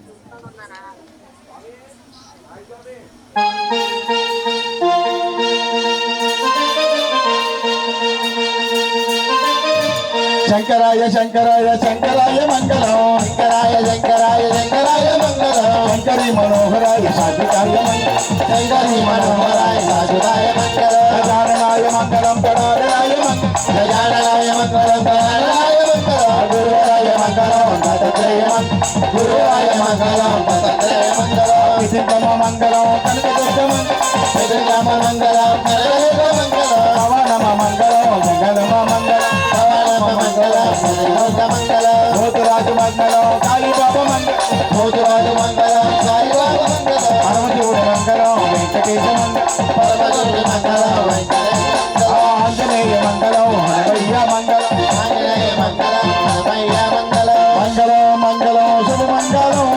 శంకరాయ శంకరాయ శంకరాయ మంగళం శంకరాయ శంకరాయ శంకరాయ మంగళం శంకరి మనోహరాయ సాధుకాయ మంగళం శంకరి మనోహరాయ సాధుకాయ మంగళం గజాననాయ మంగళం గణాననాయ మంగళం గజాననాయ మంగళం గణాననాయ మంగళం గురువాయ మంగళం దత్తాత్రేయ మంగళం గురువాయ మంగళం దత్తాత్రేయ మంగళం విసిద్ధమ మంగళం కనకదుర్గ మంగళం మంగళం కనకదుర్గ మంగళం పవనమ మంగళం జగదమ మంగళం భూతరాజు మంగళం కాళీబాబా మంగళం భూతరాజు మంగళం కాళీబాబా మంగళం పరమశివుడు మంగళం వెంకటేశ మంగళం పరమశివుడు మంగళం ఆంజనేయ మంగళం హనుమయ్య మంగళం ఆంజనేయ మంగళం హనుమయ్య మంగళం మంగళం మంగళం శుభ మంగళం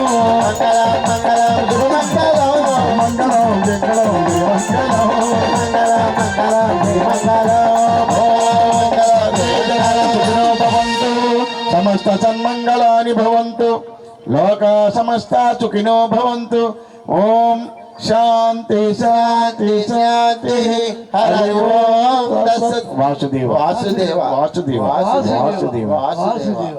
మంగళం మంగళం శుభ మంగళం మంగళం మంగళం మంగళం మంగళం మంగళం సమస్త సన్మంగళాని భవంతు లోక సమస్త సుఖినో భవంతు. ఓం శాంతి శాంతి శాంతి. హరి ఓం వాసుదేవ వాసుదేవ వాసుదేవ వాసుదేవ వాసుదేవ.